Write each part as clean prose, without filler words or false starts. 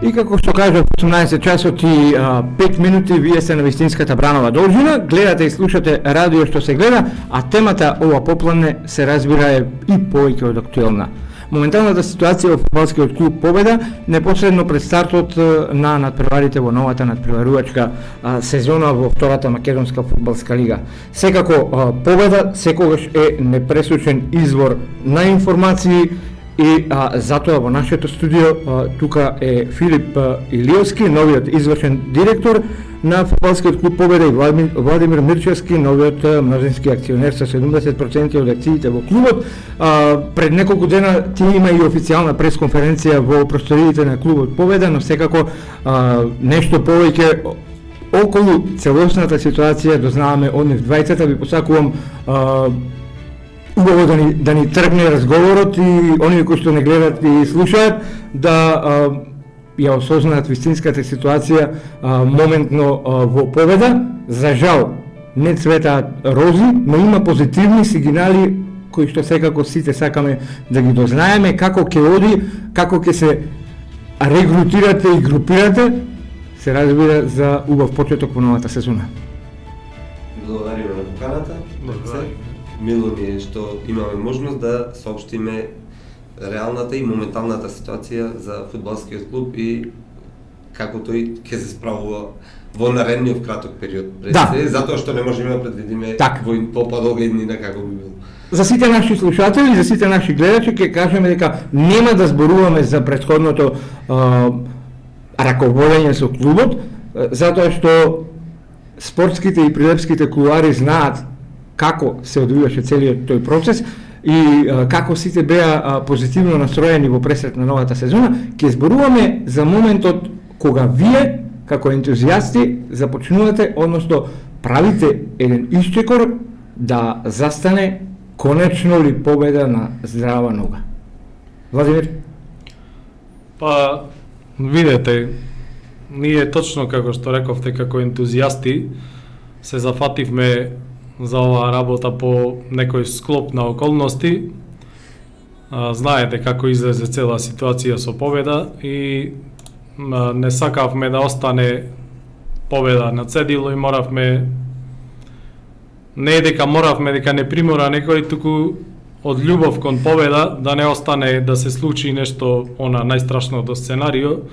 И како што кажа 18 часот и 5 минути, вие сте на вистинската Бранова должина, гледате и слушате радио што се гледа, а темата ова попладне се разбира е и повеќе од актуелна. Моменталната ситуација во фудбалскиот клуб Победа непосредно пред стартот на надпреварите во новата надпреварувачка сезона во втората македонска фудбалска лига. Секако Победа секогаш е непресучен извор на информации и затоа во нашето студио тука е Филип Илиевски, новиот извршен директор на фудбалскиот клуб Победа, и Владимир Мирчевски, новиот мнозински акционер со 70% од акциите во клубот. Пред неколку дена тие има и официјална пресконференција во просториите на клубот Победа, но секако нешто повеќе околу целосната ситуација дознаваме од нив двајцата. Ви посакувам убаво да ни тргне разговорот и оние кои што не гледат и слушаат да ја осознаат вистинската ситуација моментно во Победа. За жал не цветаат рози, но има позитивни сигнали кои што секако сите сакаме да ги дознаеме, како ќе оди, како ќе се регрутирате и групирате, се разбира за убав почеток во новата сезона. Благодариме на поканата. Мило ми е што имаме можност да соопштиме реалната и моменталната ситуација за фудбалскиот клуб и како тој ќе се справува во наредниот краток период. Затоа што не можеме да предвидиме во подолга иднина како би било. За сите наши слушатели и за сите наши гледачи ќе кажеме дека нема да зборуваме за претходното раководење со клубот, затоа што спортските и прилепските кулуари знаат како се одвиваше целиот тој процес и како сите беа позитивно настроени во пресрет на новата сезона. Ќе зборуваме за моментот кога вие, како ентузијасти, започнувате, односно правите еден исчекор да застане конечно ли Победа на здрава нога. Владимир? Па, видете, ние точно како што рековте, како ентузијасти, се зафативме за оваа работа по некој склоп на околности. Знаете како излезе цела ситуација со Победа и не сакавме да остане Победа на цедило и моравме, не дека моравме дека не примора некој, туку од љубов кон Победа да не остане да се случи нешто најстрашното сценарио.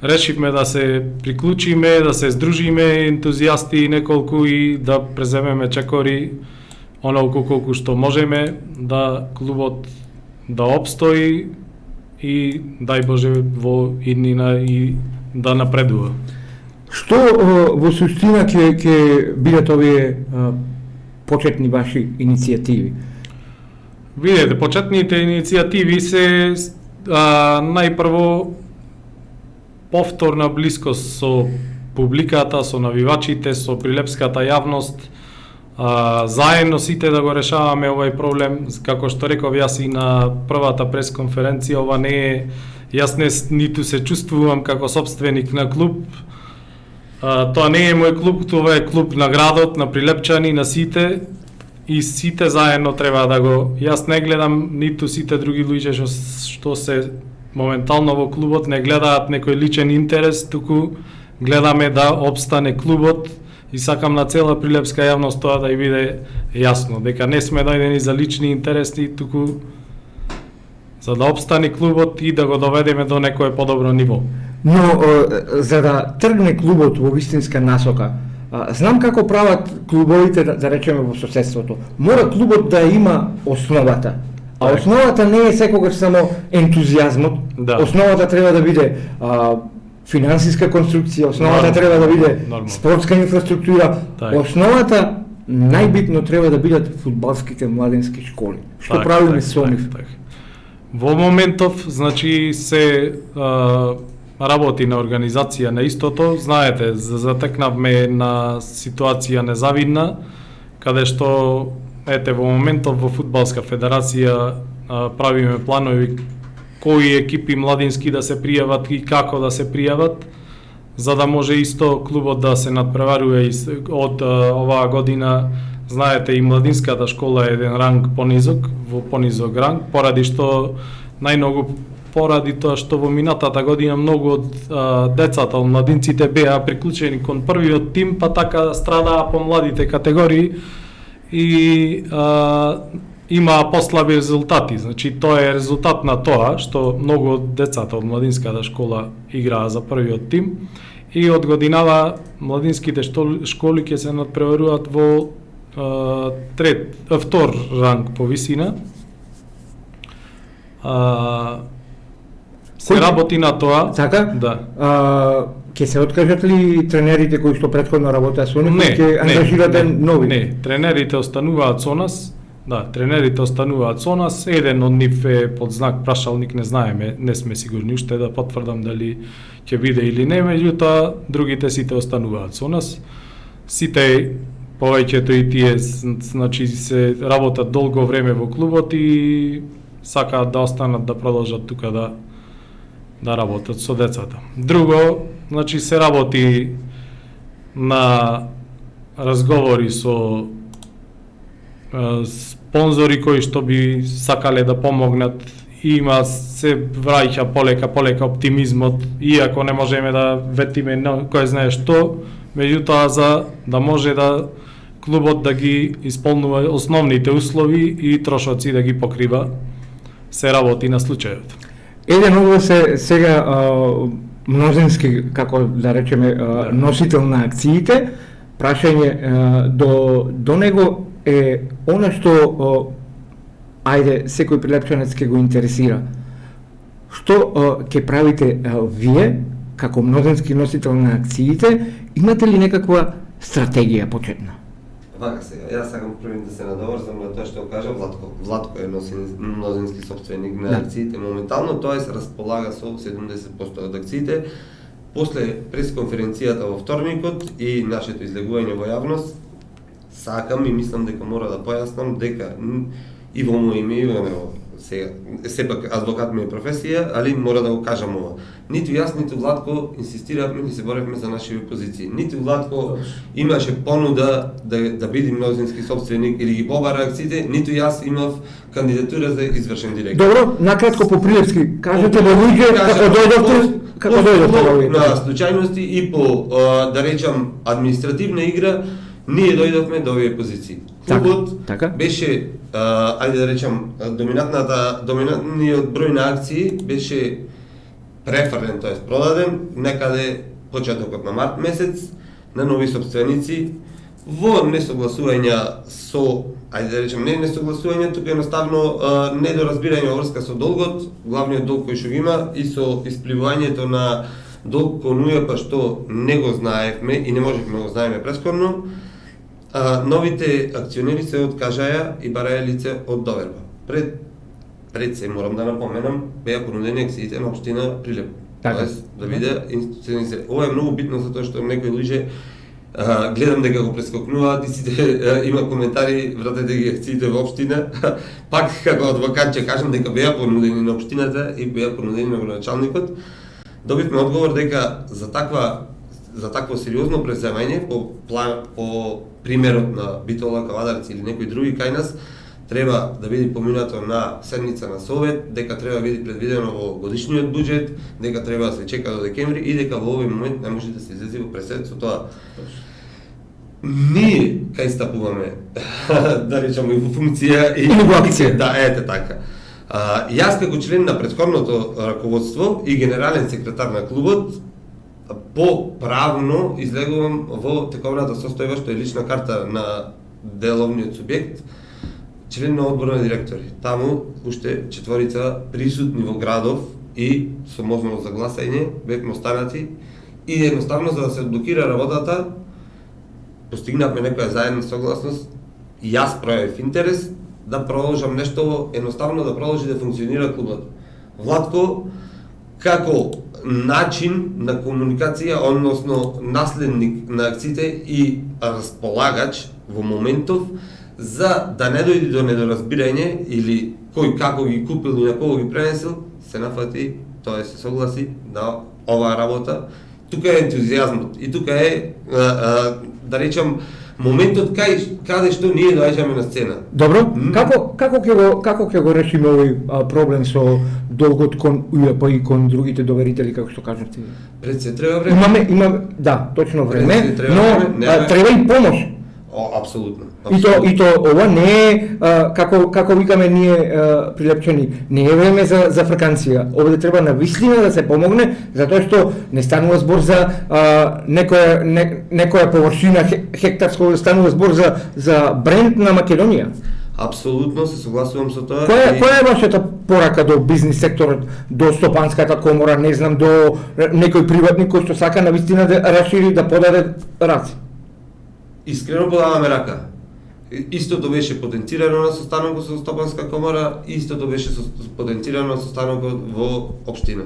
Решивме да се приклучиме, да се здружиме ентузијасти неколку и да преземеме чекори онолку колку што можеме, да клубот да обстои и дај Боже во иднина и да напредува. Што во суштина ќе бидат овие почетни ваши иницијативи? Видете, почетните иницијативи се најпрво повторна блискост со публиката, со навивачите, со прилепската јавност, заедно сите да го решаваме овој проблем. Како што реков јас и на првата пресконференција, ова не е, јас ниту се чувствувам како собственик на клуб. Тоа не е мој клуб, тоа е клуб на градот, на прилепчани, на сите, и сите заедно треба да го... Јас не гледам ниту сите други луѓе што се моментално во клубот, не гледаат некој личен интерес, туку гледаме да обстане клубот и сакам на цела прилепска јавност тоа да ја биде јасно, дека не сме дојдени за лични интереси, туку за да обстане клубот и да го доведеме до некое подобро ниво. Но за да тргне клубот во вистинска насока, знам како прават клубовите, да речеме во соседството. Мора клубот да има основата. А основата не е секогаш само ентузијазмот. Да. Основата треба да биде финансиска конструкција, основата треба да биде спортска инфраструктура. Основата најбитно треба да бидат фудбалските младенски школи. Што правиме со нив? Во моментов, значи, се работи на организација на истото. Знаете, затекнавме на ситуација незавидна, каде што во моментов во Фудбалска федерација правиме планови кои екипи младински да се пријават и како да се пријават, за да може исто клубот да се надпреварува од оваа година. Знаете, и младинската школа е еден ранг понизок, во понизок ранг, поради што најмногу поради тоа што во минатата година многу од децата, младинците беа приклучени кон првиот тим, па така страдаа по младите категории и имаа послаби резултати. Значи тоа е резултат на тоа што многу од децата од младинската школа играа за првиот тим и од годинава младинските школи ќе се надпреваруваат во втор ранг по висина. Се работи на тоа. Така? Да. Ќе се откажат ли тренерите кои што претходно работеа со нив, ќе ангажирате нови? Не, тренерите остануваат со нас. Да, тренерите остануваат со нас. Еден од нив е под знак прашалник, не знаеме, не сме сигурни уште да потврдам дали ќе биде или не, меѓутоа другите сите остануваат со нас. Сите повеќето и тие значи се работат долго време во клубот и сакаат да останат да продолжат тука да работат со децата. Друго, значи се работи на разговори со спонзори кои што би сакале да помогнат. Има се враќа полека оптимизмот, иако не можеме да ветиме кој знае што, меѓутоа за да може да клубот да ги исполнува основните услови и трошоци да ги покрива, се работи на случајот. Еден од вас е сега мнозински, како да речеме, носител на акциите. Прашање до него е она што ајде секој прилепчанец ќе го интересира. Што ќе правите вие како мнозински носител на акциите? Имате ли некаква стратегија почетна? Вака сега, јас сакам први да се надоврзам на тоа што кажа Владко. Владко е мнозински собственик на акциите моментално, тој се располага со 70% од акциите. После пресконференцијата во вторникот и нашето излегување во јавност, сакам и мислам дека мора да појаснам дека и во моје име и во негово сега, сепак адвокат ми е професија, али мора да го кажам ова. Ниту јас, ниту Владко инсистиравме и се боревме за нашите позиции. Ниту Владко имаше понуда да биде мнозински собственик или ги побара акциите, ниту јас имав кандидатура за извршен директор. Добро, накратко по прилепски, кажете во луѓе како дојдовте на случајности и по да речам административна игра, ние дојдовме до овие позиции. Клубот беше, ајде да речам, доминантниот број на акции беше префрлен, т.е. продаден некаде почетокот на март месец на нови собственици во несогласувања со, ајде да речем, не несогласување, тука едноставно недоразбирање во врска со долгот, главниот долг кој што ги има и со испливувањето на долг кон УЕФА што не го знаевме и не можевме да го знаеме прескорно. Новите акционери се откажаја и бараја лице од доверба. Пред се морам да напоменам, беа понудени акциите на општина Прилеп. Тоест да биде институционализирано. Ова е многу битно затоа што некои луѓе гледам дека го прескокнуваат и сите има коментари, вратете ги акциите во општина. Пак како адвокат ќе кажам дека беа понудени на општината и беа понудени на градоначалникот. Добивме одговор дека за такво сериозно преземање по примерот на Битола, Кавадарци или некои други кај нас, треба да биде поминато на седница на совет, дека треба да биде предвидено во годишниот буџет, дека треба да се чека до декември и дека во овој момент не може да се излезе во пресед со тоа. Ние кај стапуваме, да речеме, и во функција и во акција. Да, ете така. Јас како член на претходното раководство и генерален секретар на клубот, по правно излегувам во тековната состојба што е лична карта на деловниот субјект, член на одбор на директори. Таму уште четворица присутни во градов и со можност за гласање бевме останати и едноставно за да се блокира работата постигнавме некоја заедна согласност. Јас проявив интерес да продолжам нешто, едноставно да продолжи да функционира клубот. Владко како начин на комуникација, односно наследник на акциите и располагач во моментов, за да не дојде до недоразбирање или кој како ги купил и на кого ги пренесил, се нафати, тоа се согласи на оваа работа. Тука е ентузијазмот и тука е, да речам, Моментот каде што ние доаѓаме на сцена. Добро, како ќе го решиме овој проблем со долгот кон УЈП и кон другите доверители, како што кажавте? Пред се треба време. Имаме, да, точно време, Треба но време, треба и помош. Апсолутно. И то ова не е како викаме ние прилепчени, не е време за фрканција. Овде треба навистина да се помогне, затоа што не станува збор за некоја површина хектарска, овде станува збор за бренд на Македонија. Апсолутно се согласувам со тоа. Која е вашата порака до бизнис секторот, до стопанската комора, не знам, до некој приватник кој што сака навистина да расшири, да подаде раци? Искрено подаваме рака. Истото беше потенцирано на состанокот со Стопанска комора, истото беше потенцирано на состанокот во општина.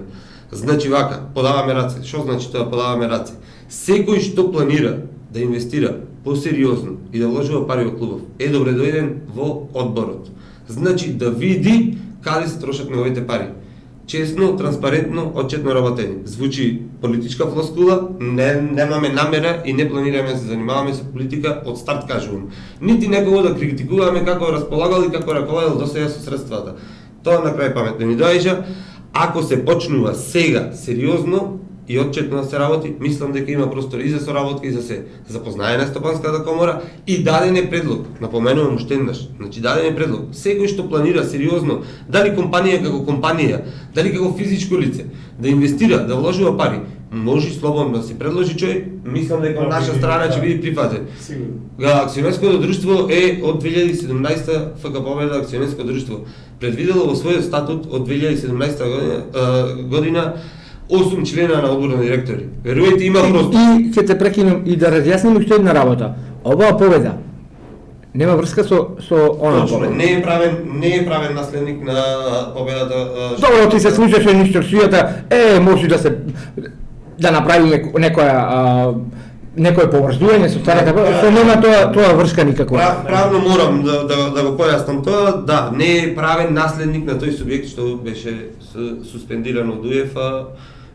Значи вака, подаваме раце. Што значи тоа подаваме раце? Секој што планира да инвестира посериозно и да вложува пари во клубов, е добре дојден во одборот. Значи да види каде се трошат неговите пари. Честно, транспарентно, отчетно работени. Звучи политичка флоскула, немаме намера и не планираме да се занимаваме со политика, од старт кажувам. Нити некого да критикуваме како располагал и како раководел досега со средствата. Тоа на крај паметно ни доаѓа. Ако се почнува сега сериозно и отчетно да се работи, мислам дека има простор и за соработка и за се запознае на Стопанската комора и даден е предлог, напоменувам уште еднаш, значи даден е предлог. Секој што планира сериозно, дали компанија како компанија, дали како физичко лице, да инвестира, да вложува пари, може слободно да се предложи човек, мислам дека од наша страна ќе биде прифатен. Акционерското друштво е од 2017 ФК Победа акционерско друштво предвидело во својот статут од 2017 година 8 члена на одбор на директори. Верувајте, има простор. И ќе те прекинам и да разјасним уште една работа. Оваа победа нема врска со она победа. Не е правен наследник на победата. Добро, ти се слушаше инструкцијата, може да направиме некое поврзување со старата победа, што нема тоа врска никаква. Правно морам да го појаснам тоа, да, не е правен наследник на тој субјект што беше суспендиран од УЕФА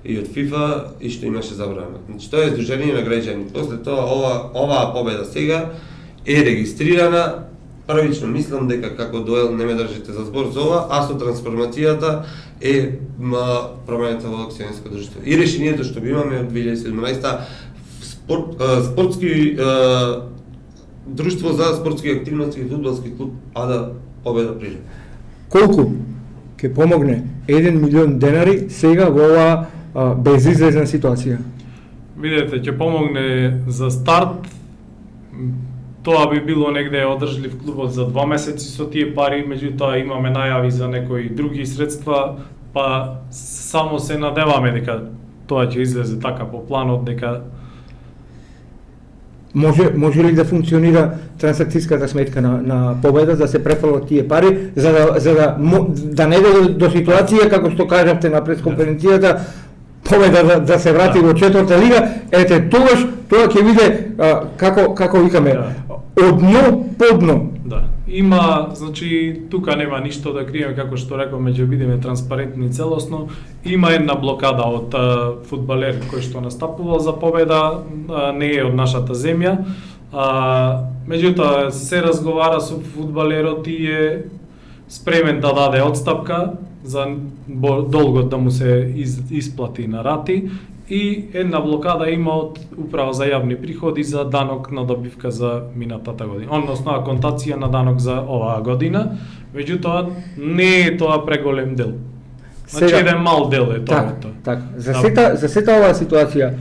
и од ФИФА и што имаше забрана. Значи тоа е Сдружение на граѓани. После тоа оваа победа сега е регистрирана. Првично мислам дека како доел не ме држите за збор за ова, а со трансформацијата е променета во акционерско друштво. И решението што го имаме од 2017 спортски друштво за спортски активности и фудбалски клуб Ада Победа Прижа. Колку ќе помогне 1 милион денари сега во оваа безизлезна ситуација? Видете, ќе помогне за старт. Тоа би било негде одржлив клубот за 2 месеци со тие пари, меѓутоа имаме најави за некои други средства, па само се надеваме дека тоа ќе излезе така по планот, дека Може ли да функционира трансакцијската сметка на Победа, да се префрлат тие пари, за да не дојде до ситуација, како што кажавте на пресконференцијата, Победа да се врати во четврта лига, тогаш тоа ќе биде како викаме, од дно по дно. Да. Има, значи, тука нема ништо да криеме, како што рековме, ќе бидеме транспарентни целосно. Има една блокада од фудбалер кој што настапувал за Победа, не е од нашата земја. Меѓутоа се разговара со фудбалерот и е спремен да даде отстапка за долгот да му се исплати на рати. И една блокада има од Управа за јавни приходи за данок на добивка за минатата година, односно аконтација на данок за оваа година, меѓутоа не е тоа преголем дел. Значи еден мал дел е тоа. Так. За сета оваа ситуација,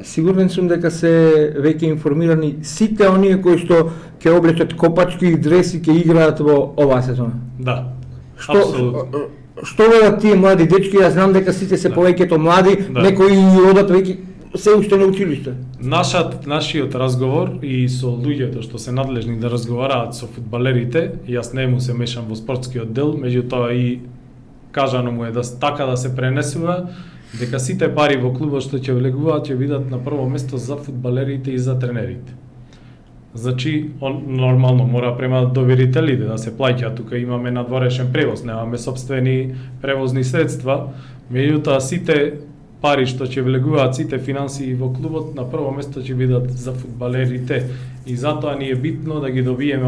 сигурен сум дека се веќе информирани сите оние кои што ќе облечат копачки дреси, ќе играат во оваа сезона. Да. Апсолутно. Што велат тие млади дечки? Јас знам дека сите се повеќето млади, некои одат веќе се уште на училиште. Нашиот разговор и со луѓето што се надлежни да разговараат со фудбалерите, јас не му се мешам во спортскиот дел, меѓутоа и кажано му е да така да се пренесува, дека сите пари во клубот што ќе влегуваат ќе бидат на прво место за фудбалерите и за тренерите. Значи, нормално мора према доверителите да се плаќа, тука имаме надворешен превоз, немаме сопствени превозни средства, меѓутоа сите пари што ќе влегуваат сите финансии во клубот, на прво место ќе бидат за фудбалерите. И затоа ни е битно да ги добиеме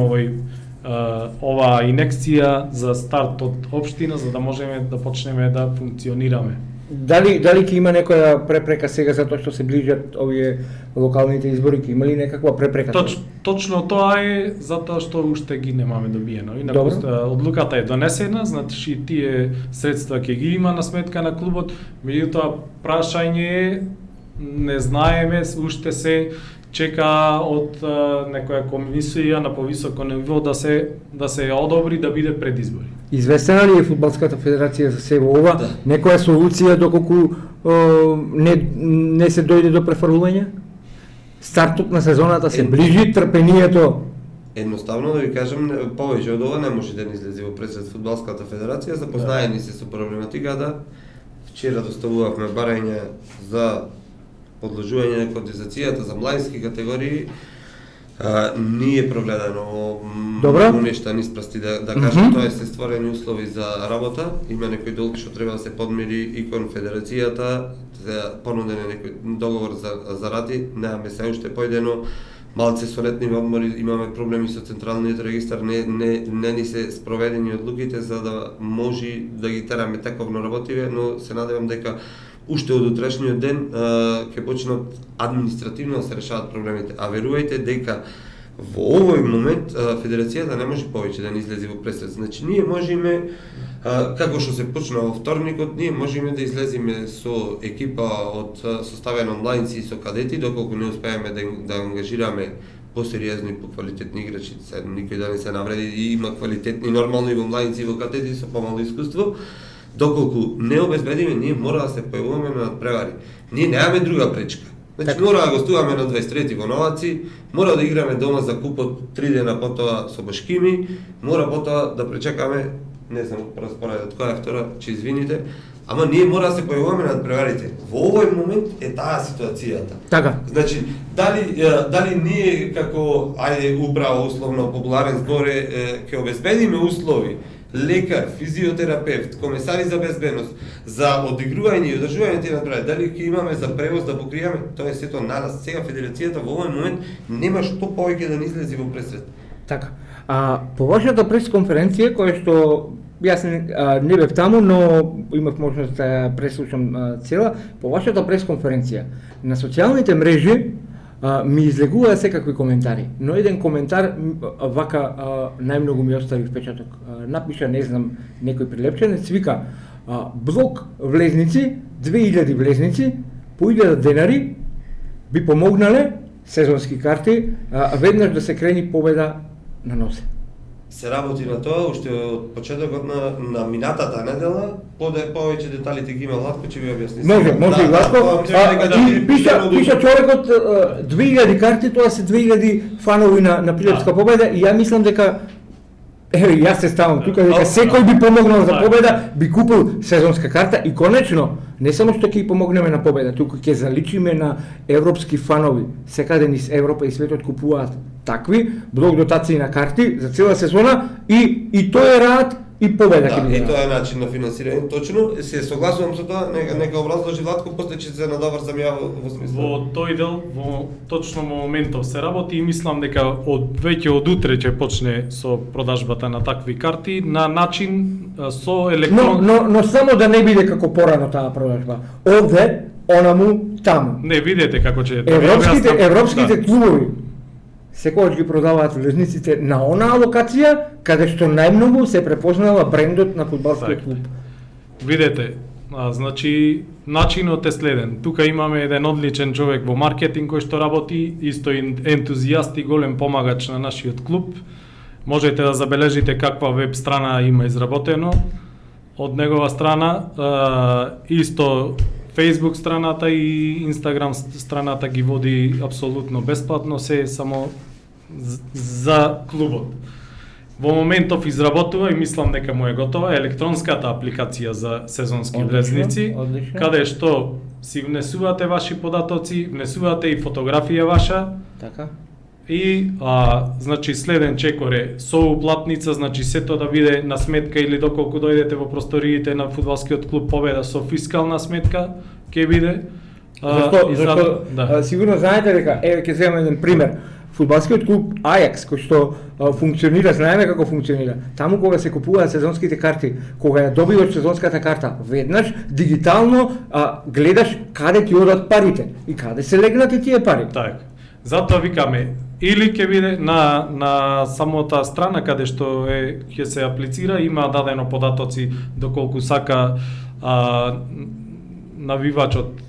оваа инекција за старт од општина, за да можеме да почнеме да функционираме. Дали ќе има некоја препрека сега затоа што се ближат овие локалните избори, ќе има ли некаква препрека? Точно тоа е затоа што уште ги немаме добиено. Инаку одлуката е донесена, значи тие средства ќе ги има на сметка на клубот, меѓутоа прашање е, не знаеме, уште се чека од некоја комисија на повисоко ниво да се одобри да биде пред избори. Известена ли е Фудбалската федерација за себе ова? Да. Некоја солуција доколку не се дојде до префрлување? Стартот на сезоната се ближи, трпението. Едноставно да ви кажам, повеќе од ова не може да ни излезе во пресед Фудбалската федерација, запознаени се со проблематиката. Вчера доставувавме барање за подложување на котизацијата за младински категории. Ние прогледано многу нешта низ прсти да кажам, тоа се створени услови за работа, има некој долг што треба да се подмири и кон федерацијата, понуден е некој договор за рати, немаме се уште појдено, малце со летни одмори, имаме проблеми со централниот регистар, не ни се спроведени одлуките за да може да ги тераме таковно работиве, но се надевам дека уште од утрешниот ден ќе почнат административно да се решават проблемите. А верувајте дека во овој момент федерацијата не може повеќе да ни излезе во пресред. Значи ние можеме, како што се почна во вторникот, ние можеме да излеземе со екипа составена од младинци и со кадети, доколку не успееме да ангажираме посериозни, поквалитетни играчи, никој да не се навреди, и има квалитетни нормални во младинци и во кадети со помало искуство. Доколку не обезбедиме, ние мора да се појавуваме на надпревари. Ние немаме друга пречка. Значи мора да гостуваме на 23 во Новаци, мора да играме дома за купот 3 дена потоа со Башкими, мора потоа да пречекаме, не знам распоредот која е втора, че извините, ама ние мора да се појавуваме на надпреварите. Во овој момент е таа ситуацијата. Така. Значи, дали ние како управа условно популарен збор ќе обезбедиме услови лекар, физиотерапевт, комесари за безбедност, за одигрување и одржување тие надпревари, дали ќе имаме за превоз да покриеме, тоа е сето на нас. Сега федерацијата во овој момент нема што повеќе да ни излезе во пресред. Така. По вашата пресконференција, која што јас не бев таму, но имав можност да ја преслушам цела, по вашата пресконференција на социјалните мрежи ми излегуваа секакви коментари, но еден коментар вака најмногу ми остави впечаток. Напиша, не знам, некој прилепченец, вика блок влезници, 2000 влезници, по 1000 денари би помогнале сезонски карти, веднаш да се крени победа на носе. Се работи на тоа, уште од почетокот на минатата недела, повеќе деталите ги има Владко, ќе ви објасни. Може и Владко. Пиша човекот 2000 карти, тоа се 2000 фанови на Прилепска победа, и ја мислам дека јас се ставам тука дека секој би помогнал за победа, би купил сезонска карта и конечно, не само што ќе помогнеме на победа, туку ќе заличиме на европски фанови. Секаде низ Европа и светот купуваат такви блок дотации на карти за цела сезона и тој е рад и победа ќе биде. И тоа е начин на финансирање, точно. Се согласувам со тоа, нека образложи Владко, после ќе се надоврзам ја во смисла. Во тој дел, точно во моментов се работи и мислам дека веќе од утре ќе почне со продажбата на такви карти на начин со електрон. Но само да не биде како порано таа продажба. Овде, онаму, таму. Не, видете како ќе Европските клубови секогаш ги продаваат влезниците на онаа локација каде што најмногу се препознава брендот на фудбалскиот клуб. Видете, значи начинот е следен. Тука имаме еден одличен човек во маркетинг кој што работи, исто ентузијаст и голем помагач на нашиот клуб. Можете да забележите каква веб страна има изработено од негова страна, исто Facebook страната и Instagram страната ги води апсолутно бесплатно, се само за клубот. Во моментов изработува и мислам дека му е готова електронската апликација за сезонски влезници, каде што си внесувате ваши податоци, внесувате и фотографија ваша. Така. И значи следен чекор е со уплатница, значи сето да биде на сметка или доколку дојдете во просториите на фудбалскиот клуб Победа со фискална сметка ќе биде. Зашто да. Сигурно знаете дека, еве ќе земам еден пример. Фудбалскиот клуб Ајакс, кој што функционира, знаеме како функционира. Таму кога се купуваат сезонските карти, кога ја добиваш сезонската карта, веднаш дигитално гледаш каде ти одат парите и каде се легнати тие пари. Така. Затоа викаме или ќе биде на самата страна каде што ќе се аплицира, има дадено податоци доколку сака навивачот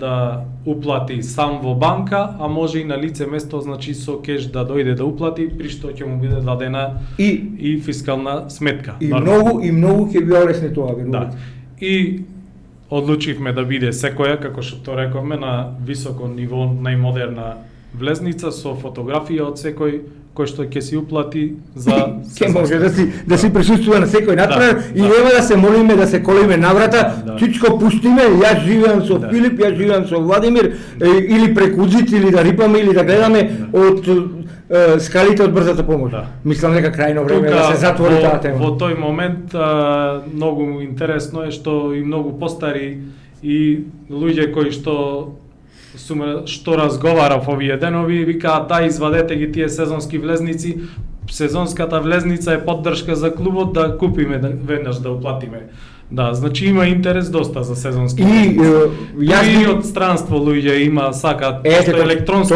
да уплати сам во банка, а може и на лице место, значи со кеш да дојде да уплати, при што ќе му биде дадена и фискална сметка. И многу ќе би олесни тоа, верувам. Да. И одлучивме да биде секоја, како што то рековме, на високо ниво, најмодерна влезница со фотографија од секој кој што ќе си уплати за ќе може да си присуствува на секој натпревар и нема да се молиме да се колиме наврата, чичко пуштиме, јас живеам со Филип, јас живеам со Владимир, или преку узици, или да рипаме, или да гледаме од скалите од брзата помош. Мислам дека крајно време да се затвори таа тема. Во тој момент многу интересно е што и многу постари и луѓе кои што разговара во овие денови, викаат да извадете ги тие сезонски влезници, сезонската влезница е поддршка за клубот да купиме веднаш да уплатиме. Да, значи има интерес доста за сезонски влезници. И од странство луѓе има сакаат електронски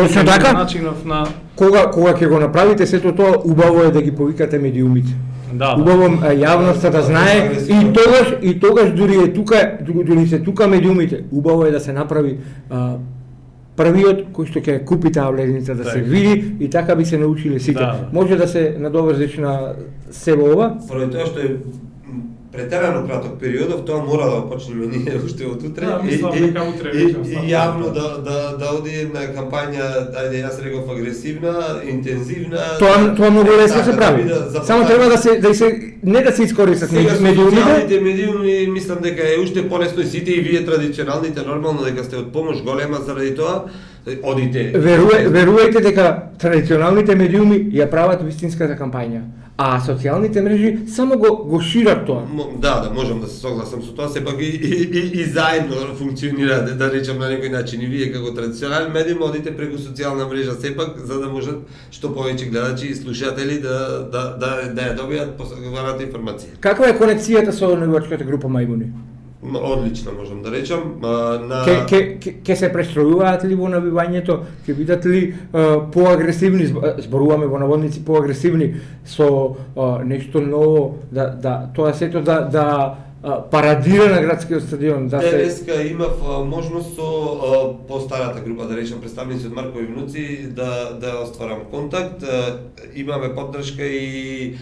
начинов на кога ќе го направите сето тоа, убаво е да ги повикате медиумите. Убаво јавноста да знае и тогаш дури се тука медиумите, убаво е да се направи првиот кој што ќе купи таа влезница, да се види и така би се научиле сите. Може да се надоврзеш на село ова? Поради тоа што е претерано краток периодов, тоа мора да почнеме ние уште од утре и јавно да оди на кампања, ајде јас реков агресивна, интензивна. Тоа многу лесно се прави. Само треба не да се искористат медиумите. Социјалните медиуми мислам дека е уште полесно и сите и вие традиционалните нормално дека сте од помош голема заради тоа. Одите. Верувајте дека традиционалните медиуми ја прават вистинската кампања. А социјалните мрежи само го шират тоа. Да, можам да се согласам со тоа, сепак и заедно функционираат, да речам на некој начин и вие како традиционален медиум одите преку социјална мрежа сепак за да можат што повеќе гледачи и слушатели да ја добијат посакуваната информација. Каква е конекцијата со навивачката група Мајмуни? Одлично можам да речам. Ке се престројуваат ли во навивањето? Ке бидат ли поагресивни, зборуваме во наводници поагресивни со нешто ново, да тоа сето да парадира на градскиот стадион, да се Денеска имав можност со постарата група, да речем представници од Маркови внуци да остварам контакт. Имаме поддршка и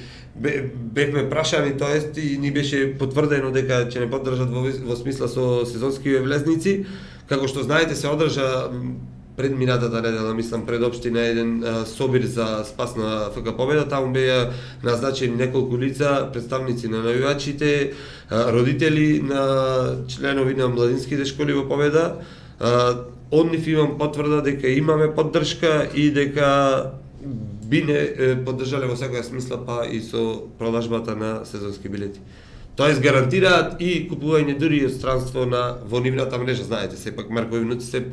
бевме прашани, тоест и ни беше потврдено дека ќе не поддржат во смисла со сезонски влезници. Како што знаете се одржа пред минатата недела, мислам пред општина еден собир за спас на ФК Победа, таму беа назначени неколку лица, представници на навивачите, родители на членови на младинските школи во Победа. Од нив имам потврда дека имаме поддршка и дека би не поддржале во секоја смисла, па и со продажбата на сезонски билети. Тоест гарантираат и купување дури од странство во нивната мрежа, знаете, сепак Маркови внуци се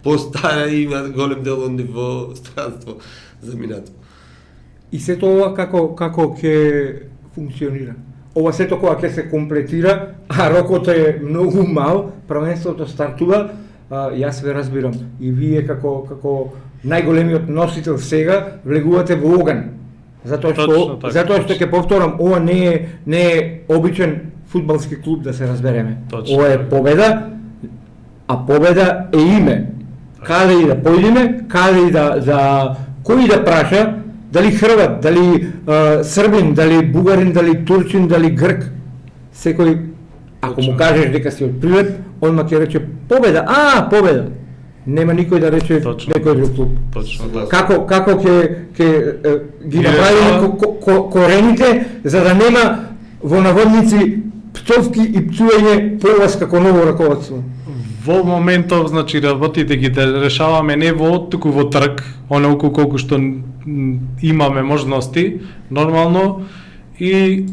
по-стара и има голем дел од нив во странство за минато. И сето ова како ќе функционира? Ова сето кога ќе се комплетира, а рокот е многу мал, првенството стартува, јас ве разбирам. И вие како најголемиот носител сега влегувате во оган. Затоа што ќе повторам, ова не е обичен фудбалски клуб, да се разбереме. Ова е Победа, а Победа е име. Каде и да појдеме, каде и кој да праша, дали Хрват, дали Србин, дали Бугарин, дали Турчин, дали Грк, секој, ако му кажеш дека си од Прилеп, он ќе рече Победа, Победа. Нема никој да рече некој друг клуб. Како ќе ги направиме корените за да нема во наводници пцовки и пцување по вас како ново раководство? Во моментов, значи, работите ги да решаваме не во туку во трг, онолку колку што имаме можности, нормално, и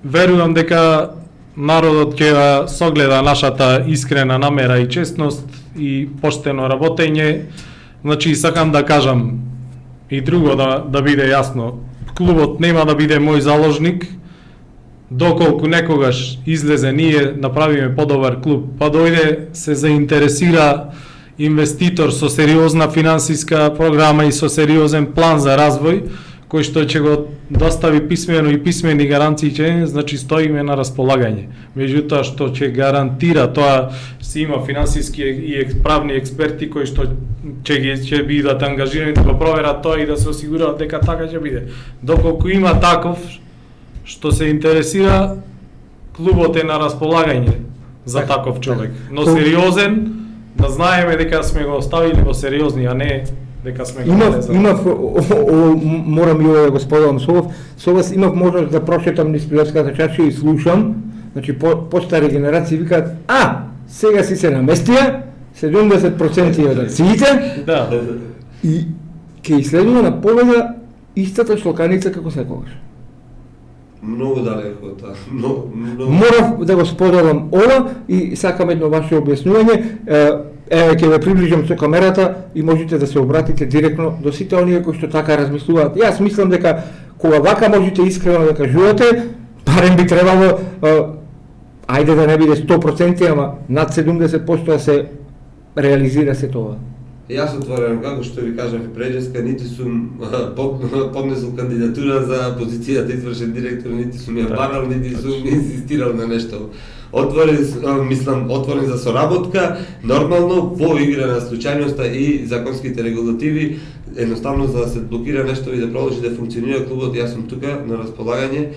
верувам дека народот ќе согледа нашата искрена намера и честност и поштено работење. Значи, сакам да кажам и друго да биде јасно. Клубот нема да биде мој заложник, доколку некогаш излезе ние направиме подобар клуб, па дојде се заинтересира инвеститор со сериозна финансиска програма и со сериозен план за развој, кој што ќе го достави писмено и писмени гаранции, значи стоиме на располагање. Меѓутоа што ќе гарантира тоа, си има финансиски и правни експерти кои што ќе бидат ангажирани да го проверат тоа и да се осигурат дека така ќе биде. Доколку има таков што се интересира, клубот е на располагање за таков човек. Но сериозен, да знаеме дека сме го оставили во сериозни, а не дека сме го морам и да го споделам со вас, имав можност да прочитам низ пилотската чаша и слушам, значи постари генерации викаат, сега си се наместија, 70% од акциите, да. И ќе изследува на победа истата шлоканица како секогаш. Многу далеко од тоа. Морав да го споделам ова и сакам едно ваше објаснување. Еве ќе ве приближам со камерата и можете да се обратите директно до сите оние кои што така размислуваат. Јас мислам дека кога вака можете искрено да кажувате, барем би требало ајде да не биде 100%, ама над 70% да се реализира се тоа. Јас отворено, како што ви кажав и преđеска, нити сум поднесол кандидатура за позицијата извршен директор, нити сум ја барал, нити сум инсистирал на нешто. Отворен за соработка, нормално, по игра на случајноста и законските регулативи, едноставно за да се блокира нешто и да продолжи да функционира клубот, јас сум тука на располагање,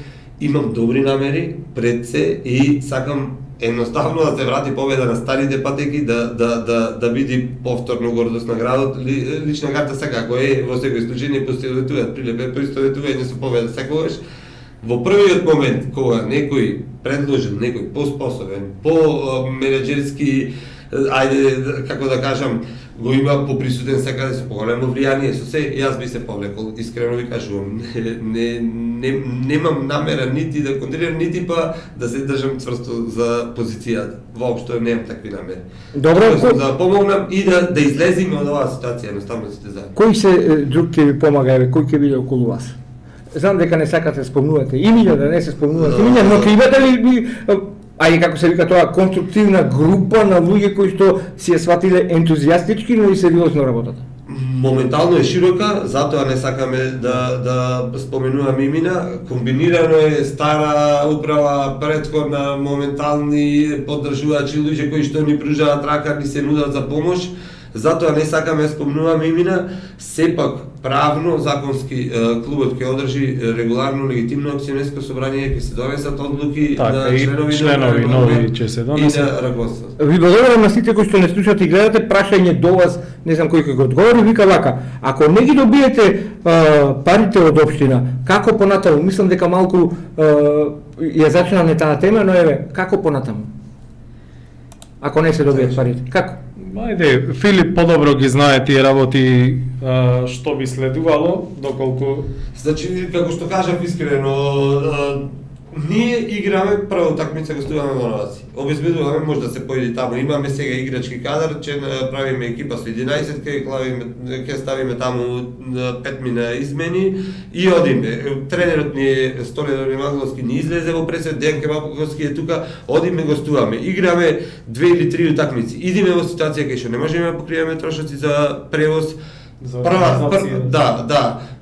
имам добри намери пред се и сакам едноставно да се врати победа на старите патеки, да биде повторно гордост на градот, лична карта секако е, во секој случај не поистоветуваат прилепе, поистоветување со победа секогаш. Во првиот момент, кога некој предложен, некој поспособен, по-менеджерски, ајде, како да кажам, го има поприсутен секаде со поголемо влијание со се, јас би се повлекол, искрено ви кажувам. Немам намера нити да контрирам, нити па да се држам цврсто за позицијата. Воопшто немам такви намери. Добро, да помогнам и да излеземе од оваа ситуација, едноставно сите заедно. Кој се друг ќе ви помага, еве, кој ќе биде околу вас? Знам дека не сакате спомнувате имиња, да не се спомнувате имиња, но ќе имате ли ајде како се вика тоа, конструктивна група на луѓе кои што си ја сватиле ентузијастички, но и сериозно работата? Моментално е широка, затоа не сакаме да споменуваме имена. Комбинирано е стара управа, претходна, моментални поддржувачи, луѓе кои што ни пружаат рака, ни се нудат за помош. Затоа не сакаме да спомнуваме имена, сепак правно, законски клубот ќе одржи регуларно, легитимно акционерско собрание, ќе се донесат одлуки на членови нови ќе се донесат и на раководството. Ви благодарам на сите кои што не слушате и гледате, прашање до вас, не знам кој ќе го одговори, вика вака: ако не ги добиете парите од општина, како понатаму? Мислам дека малку ја зачнавме таа тема, но еве, како понатаму? Ако не се добијат парите, како? Ајде, Филип подобро ги знае тие работи, што би следувало, доколку... Значи, како што кажав искрено, ние играме прва такмица, гостуваме во Новаци. Обезбедуваме, може да се појде таму. Имаме сега играчки кадар, ќе правиме екипа со 11, ќе ставиме таму 5 мина измени и одиме. Тренерот ни е Столедар Немагловски, ни излезе во пресвет, Дејан Кебаповски е тука, одиме, гостуваме. Играме 2 или 3 такмици. Идиме во ситуација кај што не можеме да покриеме трошоци за превоз.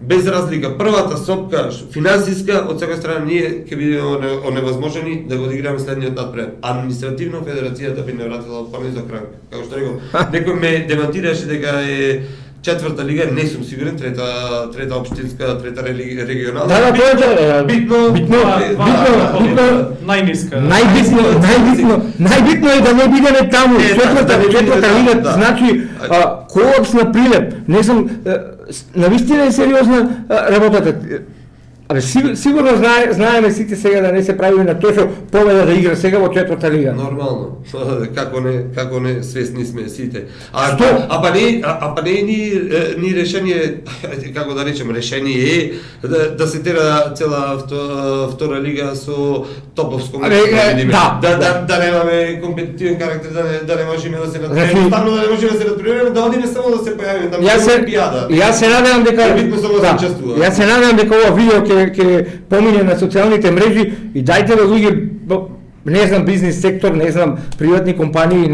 Без разлика, првата сопка финансиска од секоја страна ние ќе бидеме оневозможени да го одиграме следниот надпред. Административно федерацијата би не вратила понизок ранг. Како што реков, некој ме демонтираше дека е четврта лига, не сум сигурен, трета општинска, трета регионална. Да, тоа е битно, најниска. Најбитно е да не бидеме таму. Четврта лига значи колапс на Прилеп. Не знам, навистина е сериозна работата. Абе, сигурно знаеме сите сега да не се правиме на тоа што Победа да игра сега во четврта лига. Нормално. Како не свесни сме сите. Што? Па не ни решение, како да речем, решение е да се тера цела втора лига со топовско да немаме компетитивен карактер, да не можеме да се надпревараме, да не можеме да се надпревараме, да одиме само да се појавиме таму на Олимпијада. Јас се надевам дека Јас се надевам дека ова видео ќе помине на социјалните мрежи и дајте бе луѓе, не знам бизнес сектор, не знам приватни компании,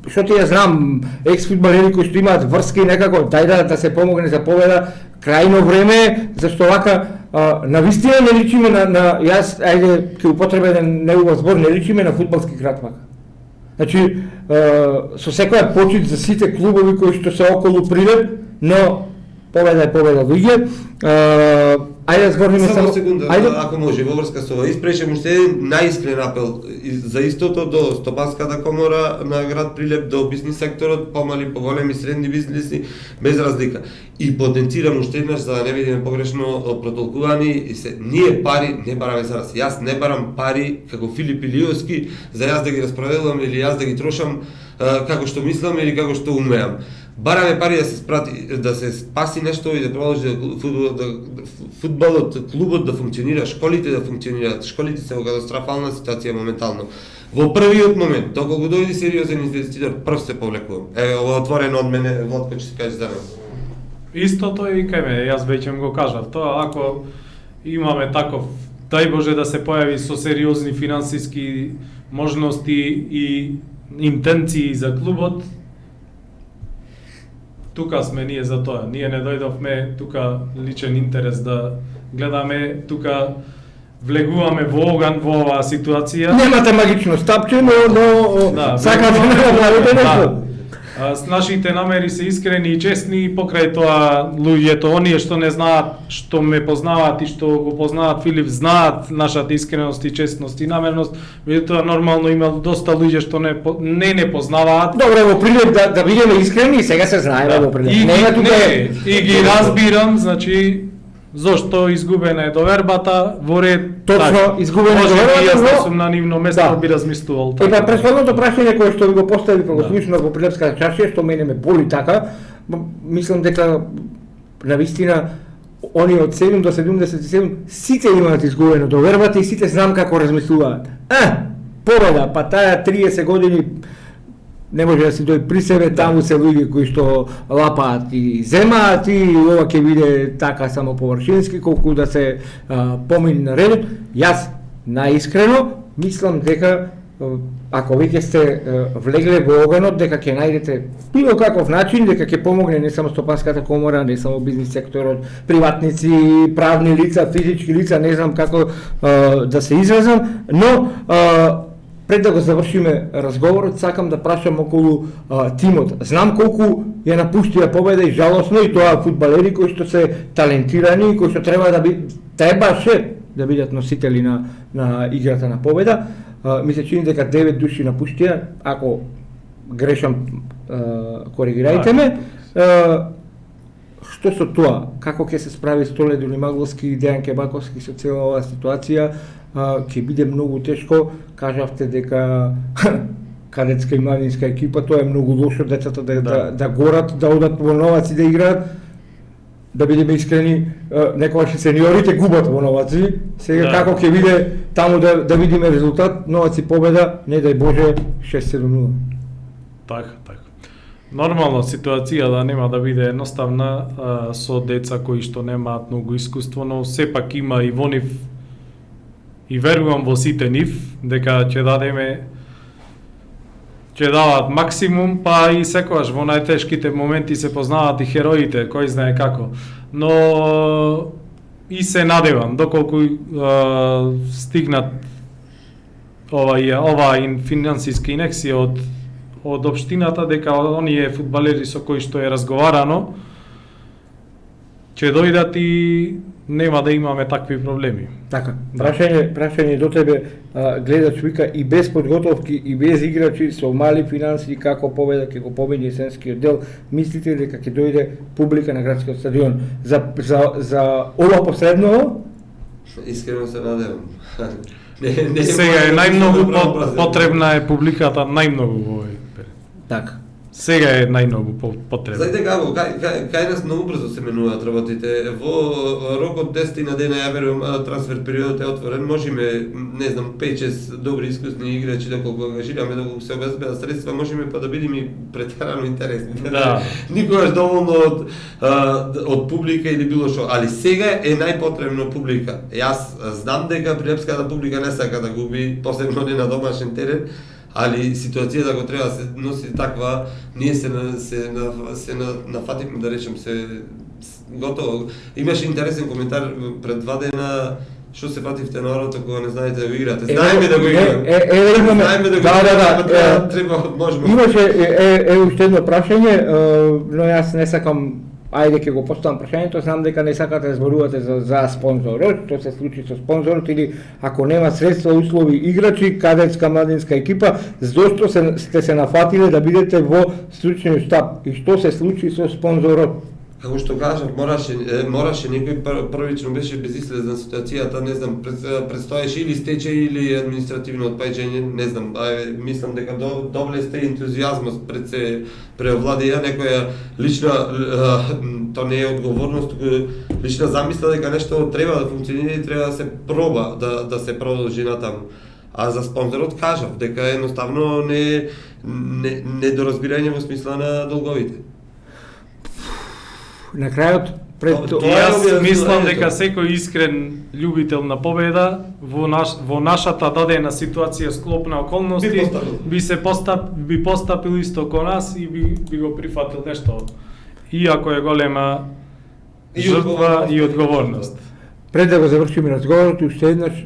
што ти ја знам, екс-фудбалери кои што имаат врски некако, дај да се помогне за Победа, крајно време, зашто вака навистина не личиме на јас, ајде ќе употребен неубав збор, не личиме на фудбалски град вака. Значи, со секоја почит за сите клубови кои што се околу Прилеп, но Победа е Победа луѓе. Ајде да збориме само секунда, ако може, во врска со ова, испречем уште еден наискрен апел за истото до Стопанската комора на град Прилеп, до бизнис секторот, помали, поголеми, средни бизнеси, без разлика. И потенцирам уште еднаш за да не бидеме погрешно протолкувани, ние пари не бараме за нас. Јас не барам пари како Филип Илиовски за јас да ги распределувам или јас да ги трошам како што мислам или како што умеам. Бараме пари да се спаси нешто и да продолжи фудбалот, клубот да функционира, школите да функционираат. Школите се во катастрофална ситуација моментално. Во првиот момент, доколку дојде сериозен инвеститор, прв се повлекувам. Ова отворено од мене, Владко ќе се каже за мене. Истото е и кај мене, јас веќе го кажав. Тоа ако имаме таков, дај Боже да се појави со сериозни финансиски можности и интенции за клубот, тука сме ние за тоа. Ние не дојдовме тука личен интерес да гледаме, тука влегуваме во оган во оваа ситуација. Немате магично стапче, но сакате да направите нешто. Нашите намери се искрени и честни и покрај тоа луѓето, оние што не знаат, што ме познаваат и што го познаваат Филип, знаат нашата искреност и честност и намерност, меѓутоа нормално има доста луѓе што не познаваат. Добре, во Прилеп да бидеме искрени, сега се знаеме во Прилеп. И ги разбирам, значи зошто изгубена е довербата, во ред. Точно, изгубена е довербата. Јас сум на нивно место би размислувал така. Па претходното прашање кое што ви го постави првослучно во Прилепската чашија, што мене ме боли така, мислам дека навистина оние од 7 до 77 сите имаат изгубено довербата и сите знам како размислуваат. Победа, па таа 30 години не може да се дојде при себе, таму се луѓе кои што лапаат и земаат и ова ќе биде така само површински, колку да се помине на редот. Јас наискрено мислам дека ако веќе сте влегле во оганот, дека ќе најдете било каков начин, дека ќе помогне не само Стопанската комора, не само бизнис секторот, приватници, правни лица, физички лица, не знам како да се изразам, но пред да го завршиме разговорот, сакам да прашам околу тимот. Знам колку ја напуштија Победа и жалосно, и тоа фудбалери кои што се талентирани, кои што требаше да бидат носители на играта на Победа. Ми се чини дека 9 души напуштија, ако грешам, коригирајте ме. Што со тоа? Како ќе се справи Столе Долимагловски и Дејан Кебаковски со цела оваа ситуација? Ќе биде многу тешко. Кажавте дека кадетска и младинска екипа, тоа е многу лошо, децата да горат, да одат во Новаци да играат. Да бидеме искрени, некогаш сениорите губат во Новаци. Сега како ќе биде таму да видиме резултат, Новаци Победа, не дај Боже 6-7-0. Така. Нормално ситуација да нема да биде едноставна со деца кои што немаат многу искуство, но сепак има и во нив и верувам во сите нив дека ќе дават максимум, па и секогаш во најтешките моменти се познаваат и хероите, кој знае како. Но и се надевам доколку стигнат оваа финансиска инекција од општината, дека оние фудбалери со кои што е разговарано ќе дојдат и нема да имаме такви проблеми. Така, прашање до тебе, гледач вика, и без подготовки и без играчи со мали финанси, како Победа ќе го победи есенскиот дел, мислите дека ќе дојде публика на градскиот стадион? За ова посредно, Искрено се надевам. Сега е најмногу потребна е публиката најмногу во овој период. Така. Сега е најмногу потребна. Знаете како, кај нас многу брзо се менуваат работите. Во рок од 10 дена, ја верувам, трансфер периодот е отворен, можеме, не знам, 5-6 добри искусни играчи доколку ангажираме, доколку се обезбедат средства, можеме па да бидеме претерано интересни. Да. Никогаш доволно од публика или било што, али сега е најпотребно публика. Јас знам дека прилепската публика не сака да губи, посебно не на домашен терен, али ситуацијата го треба да се носи таква, ние се нафативме, да речем, се готово. Имаше интересен коментар пред 2 дена, што се фативте на орото кога не знаете да го играте. Знаеме да го играме. Знаеме да го играме, треба можеме. Имаше уште едно прашање, но јас не сакам, ајде ќе го поставам прашањето, знам дека не сакате да зборувате за спонзорот, што се случи со спонзорот или ако нема средства, услови, играчи, кадетска младинска екипа, зошто сте се нафатиле да бидете во стручниот штаб и што се случи со спонзорот? Како што кажав, мораше некој првично беше безизлезна ситуацијата, не знам, предстоеше или стечај или административно отпаѓање, не знам, мислам дека довлесте ентузијазмот пред се преовладеа некоја лична, то не е одговорност, туку лична замисла дека нешто треба да функционира и треба да се проба да се продолжи натаму. А за спонзорот кажав дека едноставно недоразбирање во смисла на долговите. На крајот, Јас мислам дека секој искрен љубител на победа во нашата дадена ситуација, склоп на околности, би постапил исто ко нас и би го прифатил нешто, иако е голема жртва и одговорност. Пред да го завршиме разговорот, уште еднаш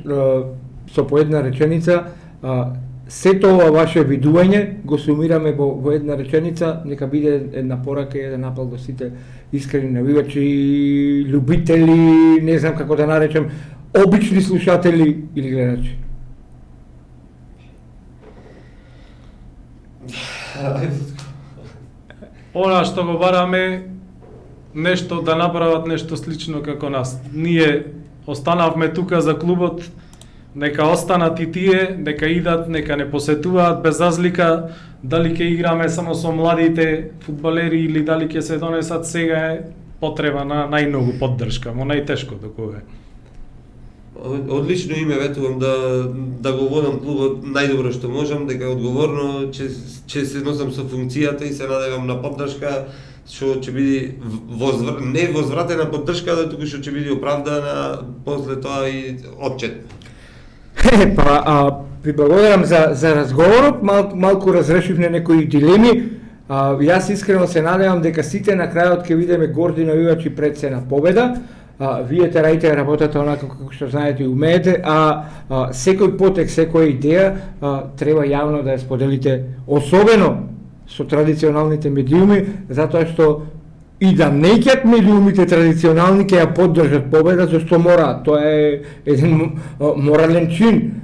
со по една реченица, сето ова ваше видување го сумираме во една реченица, нека биде една порака и еден апел до сите искрени навивачи, љубители, не знам како да наречем, обични слушатели или гледачи. Она што го бараме нешто да направат нешто слично како нас. Ние останавме тука за клубот, нека останат и тие, нека идат, нека не посетуваат, без разлика дали ќе играме само со младите фудбалери или дали ќе се донесат, сега е потреба на најмногу поддршка, но најтешкото кога е. Одлично име ветувам да го водам клубот најдобро што можам, дека одговорно ќе се носам со функцијата и се надевам на поддршка што ќе биде не возвратена поддршка, туку што ќе биде оправдана после тоа и отчет. Ви благодарам за разговорот, малку разрешивме некои дилеми. Јас искрено се надевам дека сите на крајот ќе видиме горди навивачи пред се на победа. Вие тераите работата онака како што знаете и умеете, секој потек, секоја идеја треба јавно да ја споделите, особено со традиционалните медиуми, затоа што и да не ќе медиумите традиционални ќе ја поддржат победа, зашто мора, тоа е еден морален чин.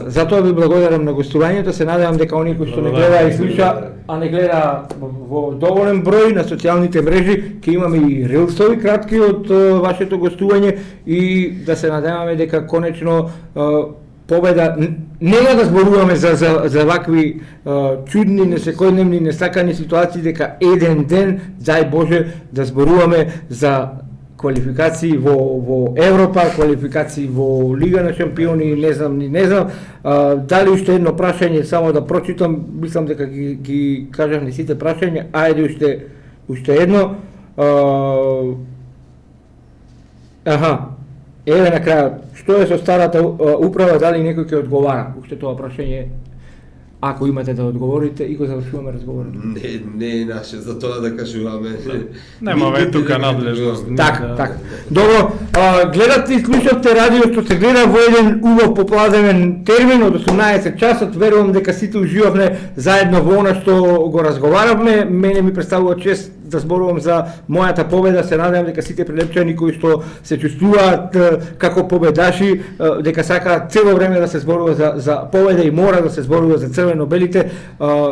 Затоа ви благодарам на гостувањето, се надевам дека оние кои што не гледа и слуша, а не гледа во доволен број на социјалните мрежи, ќе имаме и рилсови кратки од вашето гостување и да се надеваме дека конечно победа, нема да зборуваме за вакви чудни, несекојдневни, несакани ситуации, дека еден ден, дај Боже, да зборуваме за квалификации во Европа, квалификации во Лига на шампиони, не знам. Дали уште едно прашање, само да прочитам, мислам дека ги кажав не сите прашања, ајде уште едно. Еве на крајот, што е со старата управа, дали некој ќе одговара? Уште тоа прашање, ако имате да одговорите и го завршуваме разговорот. Не е наше за тоа да кажуваме. Немаме тука надлежност. Така. Добро, гледате и слушате радио што се гледа во еден убав попладневен термин од 18 часот. Верувам дека сите уживавме заедно во она што го разговаравме. Мене ми представува чест да зборувам за мојата победа, се надевам дека сите прилепчани кои што се чувствуваат како победаши, дека сакаат цело време да се зборува за победа и мора да се зборува за црвено-белите.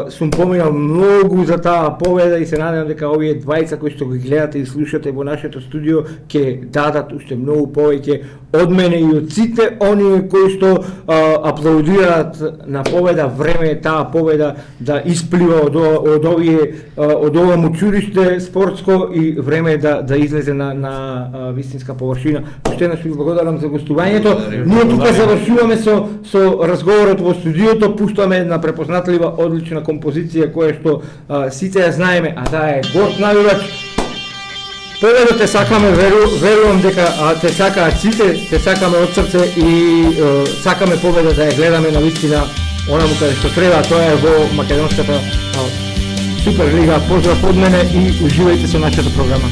Сум поминал многу за таа победа и се надевам дека овие двајца кои што ги гледате и слушате во нашето студио ќе дадат уште уште многу повеќе од мене и од сите оние кои што аплаудираат на победа. Време е таа победа да исплива од ова мучуриште спортско и време е да излезе на вистинска површина. Уште еднаш ви благодарам за гостувањето. Ние тука завршуваме со разговорот во студиото, пуштаме една препознатлива одлична композиција која што сите ја знаеме, а таа е Горд навивач. Победа те сакаме, верувам дека те сакаат сите, те сакаме од срце и сакаме победа да ја гледаме на вистина онаму каде што треба, тоа е во македонската Суперлига. Поздрав од мене и уживајте со нашата програма.